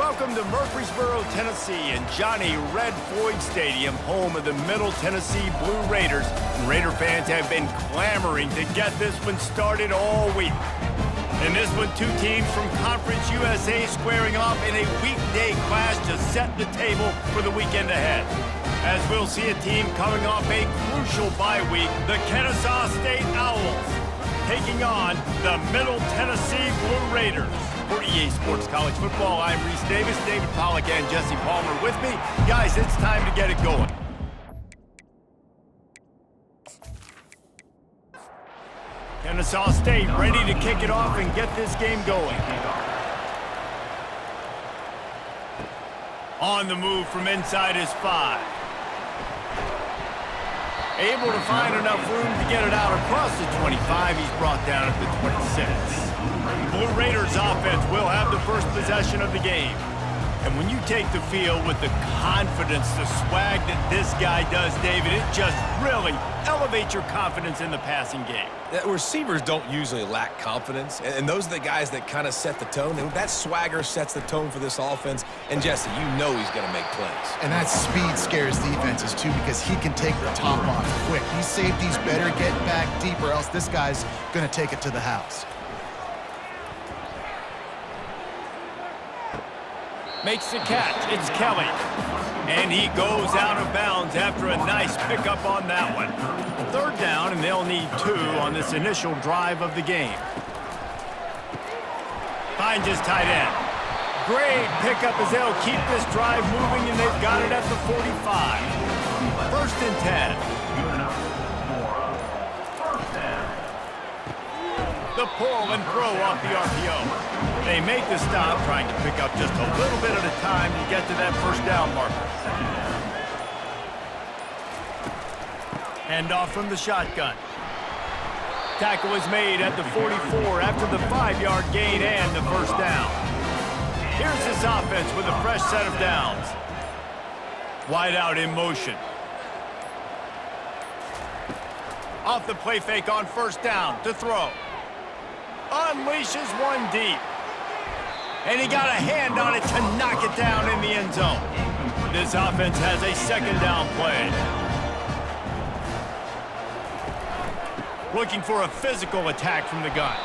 Welcome to Murfreesboro, Tennessee, and Johnny Red Floyd Stadium, home of the Middle Tennessee Blue Raiders. And Raider fans have been clamoring to get this one started all week. In this one, two teams from Conference USA squaring off in a weekday clash to set the table for the weekend ahead. As we'll see a team coming off a crucial bye week, the Kennesaw State Owls, taking on the Middle Tennessee Blue Raiders. For EA Sports College Football, I'm Reese Davis, David Pollack, and Jesse Palmer with me. Guys, it's time to get it going. Kennesaw State ready to kick it off and get this game going. On the move from inside his 5. Able to find enough room to get it out across the 25. He's brought down at the 26. The Blue Raiders offense will have the first possession of the game. And when you take the field with the confidence, the swag that this guy does, David, it just really elevates your confidence in the passing game. Receivers don't usually lack confidence, and those are the guys that kind of set the tone. And that swagger sets the tone for this offense. And Jesse, you know he's going to make plays. And that speed scares defenses too, because he can take the top off quick. These safeties better get back deep, or else this guy's going to take it to the house. Makes the catch. It's Kelly. And he goes out of bounds after a nice pickup on that one. Third down, and they'll need 2 on this initial drive of the game. Finds his tight end. Great pickup as they'll keep this drive moving, and they've got it at the 45. First and 10. The pull and throw off the RPO. They make the stop, trying to pick up just a little bit at a time to get to that first down marker. Hand off from the shotgun. Tackle is made at the 44 after the 5-yard gain and the first down. Here's this offense with a fresh set of downs. Wide out in motion. Off the play fake on first down to throw. Unleashes one deep. And he got a hand on it to knock it down in the end zone. This offense has a second down play. Looking for a physical attack from the gun.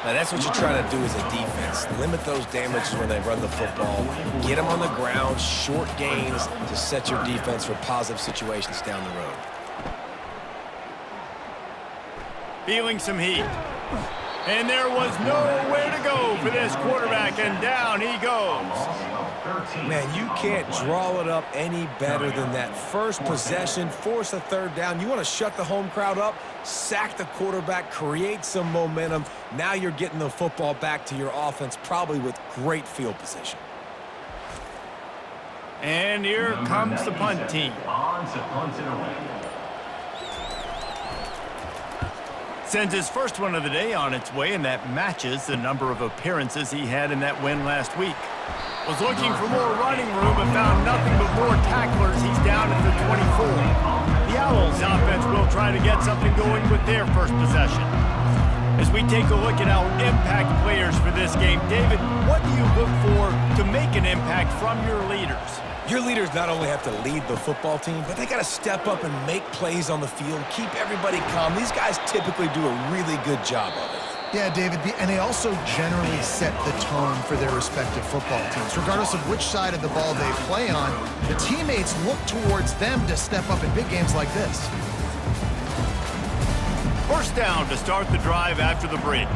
Now that's what you're trying to do as a defense. Limit those damages when they run the football. Get them on the ground, short gains to set your defense for positive situations down the road. Feeling some heat. And there was nowhere to go for this quarterback, and down he goes. Man, you can't draw it up any better than that. First possession, force a third down. You want to shut the home crowd up, sack the quarterback, create some momentum. Now you're getting the football back to your offense, probably with great field position. And here comes the punt team. Sends his first one of the day on its way, and that matches the number of appearances he had in that win last week. Was looking for more running room, but found nothing but more tacklers. He's down at the 24. The Owls offense will try to get something going with their first possession. As we take a look at our impact players for this game, David, what do you look for to make an impact from your leaders? Your leaders not only have to lead the football team, but they got to step up and make plays on the field, keep everybody calm. These guys typically do a really good job of it. Yeah, David, and they also generally set the tone for their respective football teams. Regardless of which side of the ball they play on, the teammates look towards them to step up in big games like this. First down to start the drive after the break.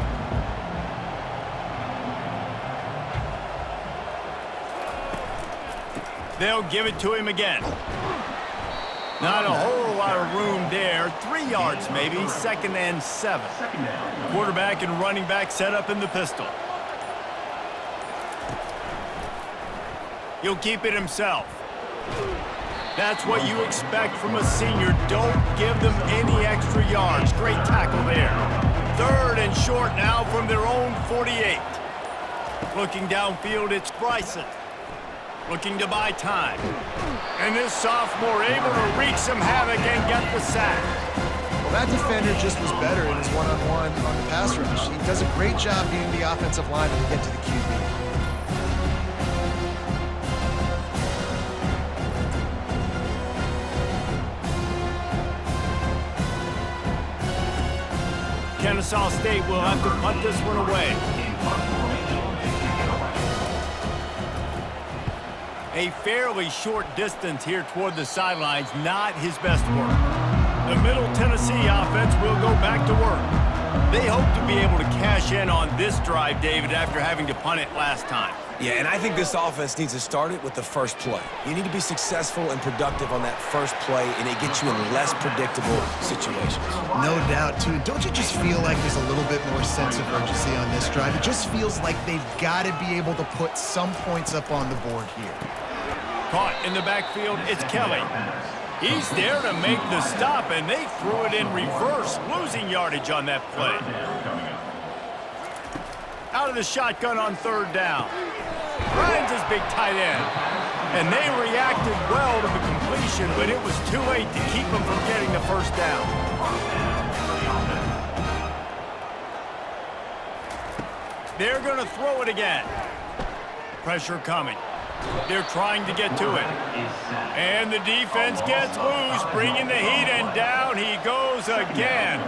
They'll give it to him again. Not a whole lot of room there. 3 yards maybe, 2nd and 7. Quarterback and running back set up in the pistol. He'll keep it himself. That's what you expect from a senior. Don't give them any extra yards. Great tackle there. 3rd and short now from their own 48. Looking downfield, it's Bryson. Looking to buy time. And this sophomore able to wreak some havoc and get the sack. Well, that defender just was better in his one-on-one on the pass rush. He does a great job beating the offensive line to get to the QB. Kennesaw State will have to punt this one away. A fairly short distance here toward the sidelines, not his best work. The Middle Tennessee offense will go back to work. They hope to be able to cash in on this drive, David, after having to punt it last time. Yeah, and I think this offense needs to start it with the first play. You need to be successful and productive on that first play, and it gets you in less predictable situations. No doubt, too. Don't you just feel like there's a little bit more sense of urgency on this drive? It just feels like they've got to be able to put some points up on the board here. Caught in the backfield, it's Kelly. He's there to make the stop, and they threw it in reverse, losing yardage on that play. Out of the shotgun on third down. Ryan's his big tight end. And they reacted well to the completion, but it was too late to keep them from getting the first down. They're going to throw it again. Pressure coming. They're trying to get to it. And the defense gets loose, bringing the heat, and down he goes again.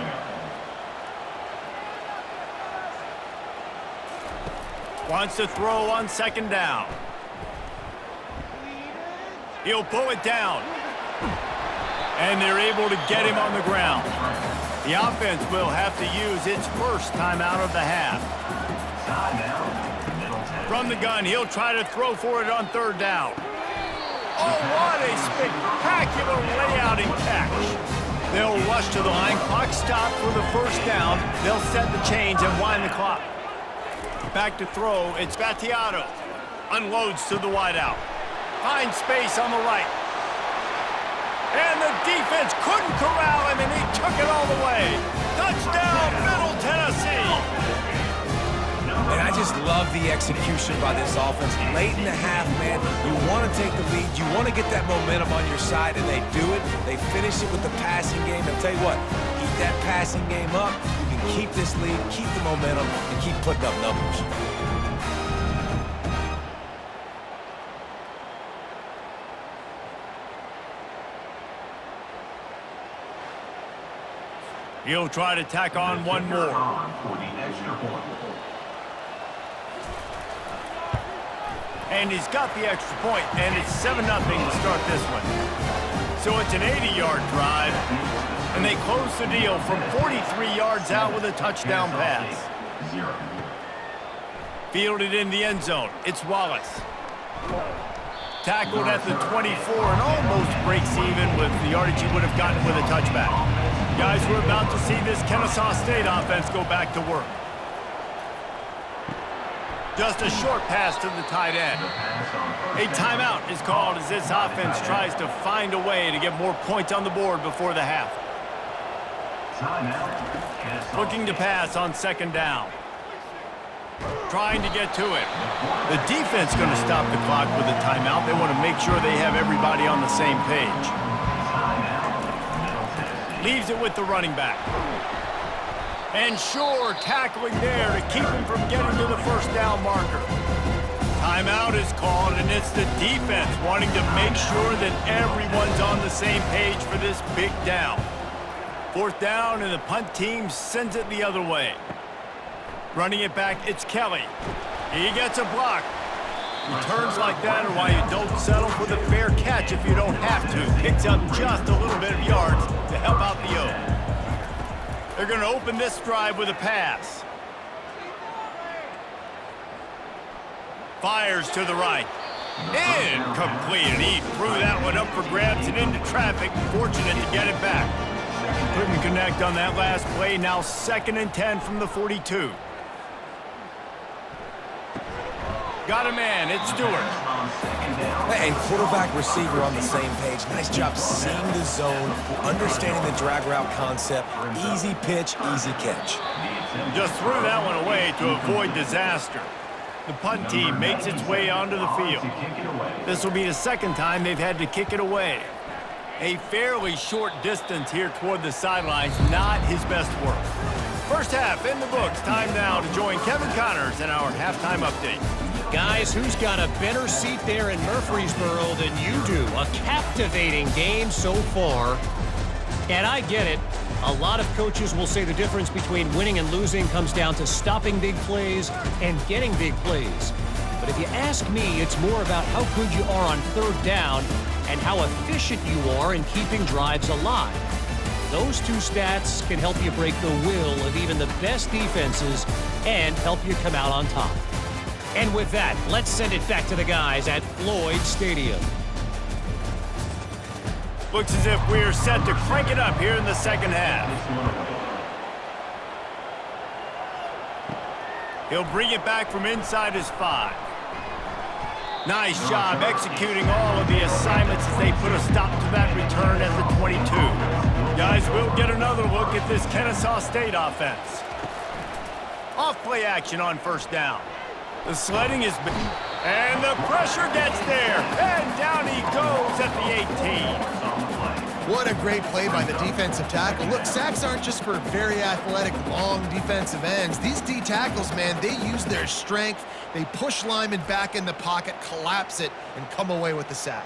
Wants to throw on second down. He'll pull it down. And they're able to get him on the ground. The offense will have to use its first timeout of the half. From the gun, he'll try to throw for it on third down. Oh, what a spectacular layout and catch. They'll rush to the line. Clock stopped for the first down. They'll set the chains and wind the clock. Back to throw, it's Battiato. Unloads to the wideout. Finds space on the right. And the defense couldn't corral him, and he took it all the way. Touchdown, Middle Tennessee. And I just love the execution by this offense. Late in the half, man, you want to take the lead. You want to get that momentum on your side, and they do it. They finish it with the passing game. I'll tell you what, keep that passing game up. You can keep this lead, keep the momentum, and keep putting up numbers. He'll try to tack on one more. And he's got the extra point, and it's 7-0 to start this one. So it's an 80-yard drive, and they close the deal from 43 yards out with a touchdown pass. Fielded in the end zone, it's Wallace. Tackled at the 24 and almost breaks even with the yardage he would have gotten with a touchback. Guys, we're about to see this Kennesaw State offense go back to work. Just a short pass to the tight end. A timeout is called as this offense tries to find a way to get more points on the board before the half. Looking to pass on second down. Trying to get to it. The defense going to stop the clock with a timeout. They want to make sure they have everybody on the same page. Leaves it with the running back. And Shore tackling there to keep him from getting to the first down marker. Timeout is called, and it's the defense wanting to make sure that everyone's on the same page for this big down. Fourth down, and the punt team sends it the other way. Running it back, it's Kelly. He gets a block. Returns like that are why you don't settle for the fair catch if you don't have to. Picks up just a little bit of yards to help out the O. They're going to open this drive with a pass. Fires to the right. Incomplete, and he threw that one up for grabs and into traffic. Fortunate to get it back. Couldn't connect on that last play. Now 2nd and 10 from the 42. Got a man, it's Stewart. And quarterback receiver on the same page. Nice job seeing the zone, understanding the drag route concept. Easy pitch, easy catch. Just threw that one away to avoid disaster. The punt team makes its way onto the field. This will be the second time they've had to kick it away. A fairly short distance here toward the sidelines, not his best work. First half in the books. Time now to join Kevin Connors in our halftime update. Guys, who's got a better seat there in Murfreesboro than you do? A captivating game so far. And I get it. A lot of coaches will say the difference between winning and losing comes down to stopping big plays and getting big plays. But if you ask me, it's more about how good you are on third down and how efficient you are in keeping drives alive. Those two stats can help you break the will of even the best defenses and help you come out on top. And with that, let's send it back to the guys at Floyd Stadium. Looks as if we're set to crank it up here in the second half. He'll bring it back from inside his 5. Nice job executing all of the assignments as they put a stop to that return at the 22. Guys, we'll get another look at this Kennesaw State offense. Off-play action on first down. The sledding is... And the pressure gets there. And down he goes at the 18. What a great play by the defensive tackle. Look, sacks aren't just for very athletic, long defensive ends. These D tackles, man, they use their strength. They push linemen back in the pocket, collapse it, and come away with the sack.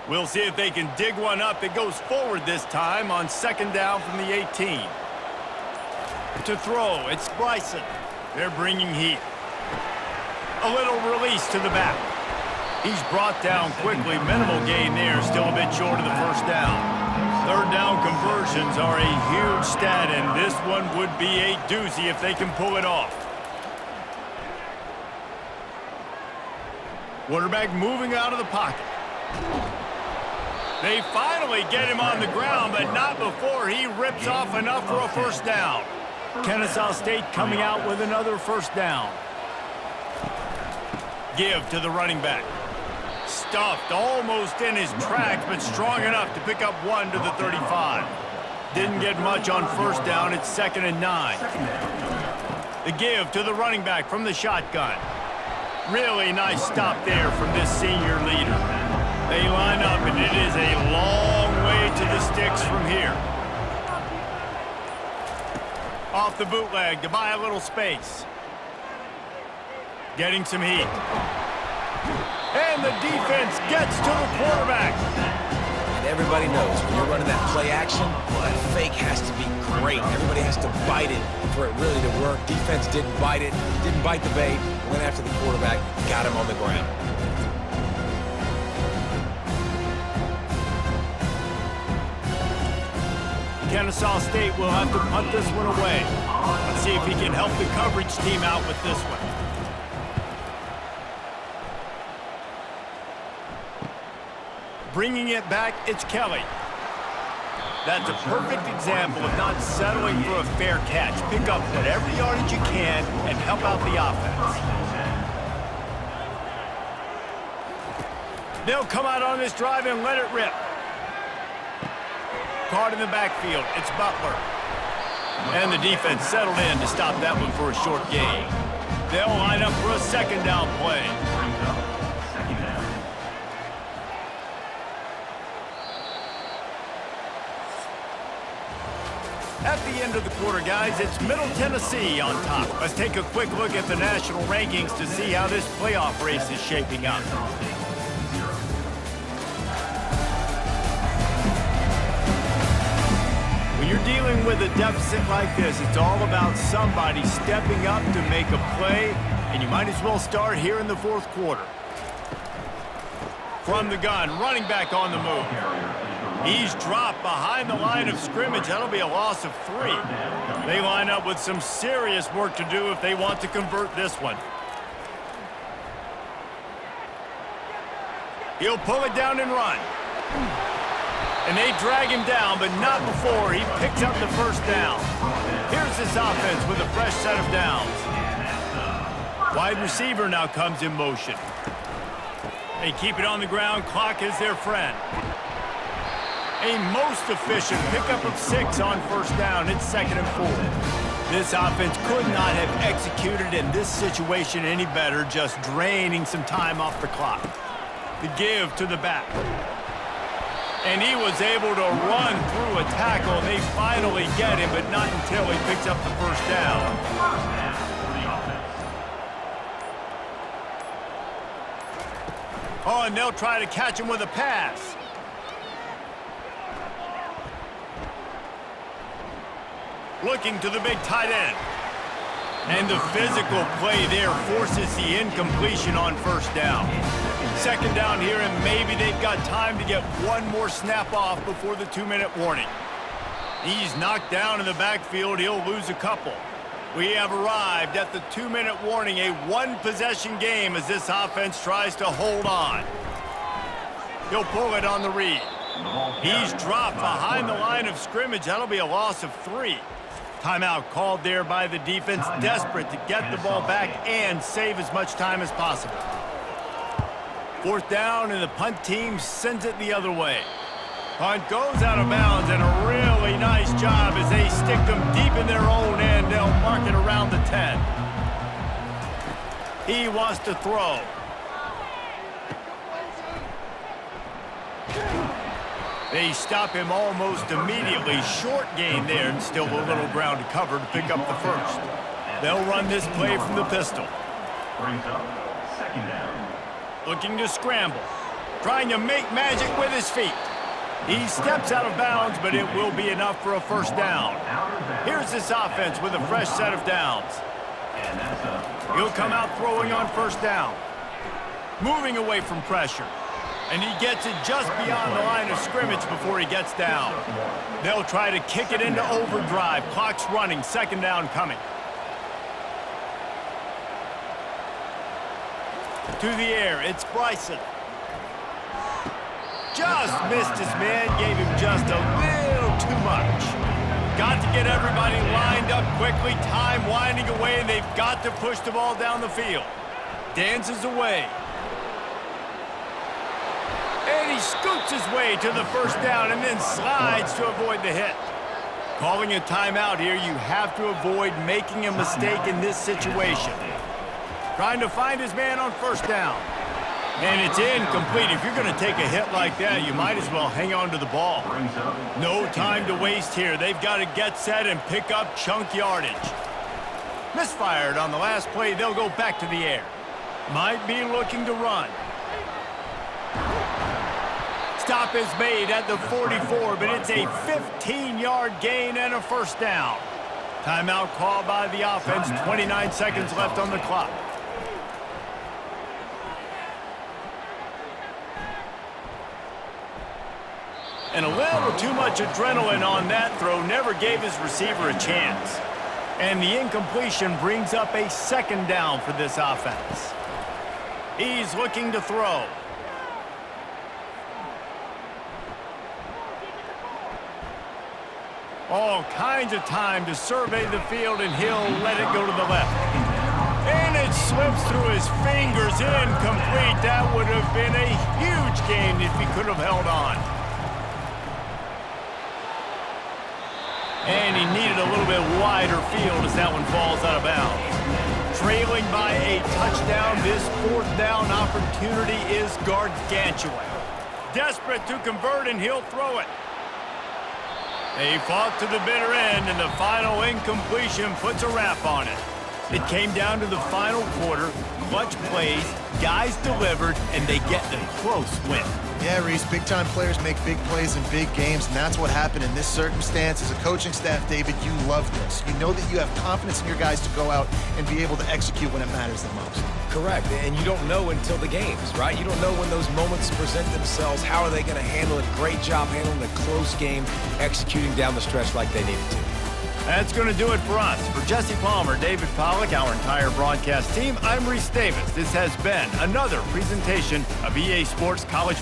We'll see if they can dig one up that goes forward this time on second down from the 18. To throw, it's Bryson. They're bringing heat. A little release to the back. He's brought down quickly. Minimal gain there, still a bit short of the first down. Third down conversions are a huge stat, and this one would be a doozy if they can pull it off. Quarterback moving out of the pocket. They finally get him on the ground, but not before he rips off enough for a first down. Kennesaw State coming out with another first down. Give to the running back. Stuffed almost in his tracks, but strong enough to pick up 1 to the 35. Didn't get much on first down. It's 2nd and 9. The give to the running back from the shotgun. Really nice stop there from this senior leader. They line up, and it is a long way to the sticks from here. Off the bootleg to buy a little space. Getting some heat. And the defense gets to the quarterback. And everybody knows when you're running that play action, that fake has to be great. Everybody has to bite it for it really to work. Defense didn't bite it, didn't bite the bait, went after the quarterback, got him on the ground. Kennesaw State will have to punt this one away. Let's see if he can help the coverage team out with this one. Bringing it back, it's Kelly. That's a perfect example of not settling for a fair catch. Pick up whatever yardage you can and help out the offense. They'll come out on this drive and let it rip. Caught in the backfield, it's Butler. And the defense settled in to stop that one for a short gain. They'll line up for a second down play. At the end of the quarter, guys, it's Middle Tennessee on top. Let's take a quick look at the national rankings to see how this playoff race is shaping up. When you're dealing with a deficit like this, it's all about somebody stepping up to make a play, and you might as well start here in the fourth quarter. From the gun, running back on the move. He's dropped behind the line of scrimmage. That'll be a loss of 3. They line up with some serious work to do if they want to convert this one. He'll pull it down and run. And they drag him down, but not before he picks up the first down. Here's this offense with a fresh set of downs. Wide receiver now comes in motion. They keep it on the ground. Clock is their friend. A most efficient pickup of 6 on first down. It's 2nd and 4. This offense could not have executed in this situation any better, just draining some time off the clock. The give to the back. And he was able to run through a tackle, and they finally get him, but not until he picks up the first down. Oh, and they'll try to catch him with a pass. Looking to the big tight end. And the physical play there forces the incompletion on first down. Second down here, and maybe they've got time to get one more snap off before the 2-minute warning. He's knocked down in the backfield. He'll lose a couple. We have arrived at the 2-minute warning, a one-possession game as this offense tries to hold on. He'll pull it on the read. He's dropped behind the line of scrimmage. That'll be a loss of 3. Timeout called there by the defense, desperate to get the ball back and save as much time as possible. Fourth down, and the punt team sends it the other way. Punt goes out of bounds, and a really nice job as they stick them deep in their own end. They'll mark it around the 10. He wants to throw. They stop him almost immediately. Short gain there, and still a little ground to cover to pick up the first. They'll run this play from the pistol. Brings up second down. Looking to scramble. Trying to make magic with his feet. He steps out of bounds, but it will be enough for a first down. Here's this offense with a fresh set of downs. He'll come out throwing on first down. Moving away from pressure. And he gets it just beyond the line of scrimmage before he gets down. They'll try to kick it into overdrive. Clock's running. Second down coming. To the air. It's Bryson. Just missed his man. Gave him just a little too much. Got to get everybody lined up quickly. Time winding away, and they've got to push the ball down the field. Dances away. And he scoots his way to the first down and then slides to avoid the hit. Calling a timeout here, you have to avoid making a mistake in this situation. Trying to find his man on first down. And it's incomplete. If you're going to take a hit like that, you might as well hang on to the ball. No time to waste here. They've got to get set and pick up chunk yardage. Misfired on the last play. They'll go back to the air. Might be looking to run. Stop is made at the 44, but it's a 15-yard gain and a first down. Timeout called by the offense. 29 seconds left on the clock. And a little too much adrenaline on that throw. Never gave his receiver a chance. And the incompletion brings up a second down for this offense. He's looking to throw. All kinds of time to survey the field, and he'll let it go to the left. And it slips through his fingers. Incomplete. That would have been a huge gain if he could have held on. And he needed a little bit wider field as that one falls out of bounds. Trailing by a touchdown, this fourth down opportunity is gargantuan. Desperate to convert, and he'll throw it. They fought to the bitter end, and the final incompletion puts a wrap on it. It came down to the final quarter, clutch plays, guys delivered, and they get the close win. Yeah, Reese, big-time players make big plays in big games, and that's what happened in this circumstance. As a coaching staff, David, you love this. You know that you have confidence in your guys to go out and be able to execute when it matters the most. Correct, and you don't know until the games, right? You don't know when those moments present themselves. How are they going to handle it? Great job handling a close game, executing down the stretch like they needed to. That's going to do it for us. For Jesse Palmer, David Pollack, our entire broadcast team, I'm Reese Davis. This has been another presentation of EA Sports College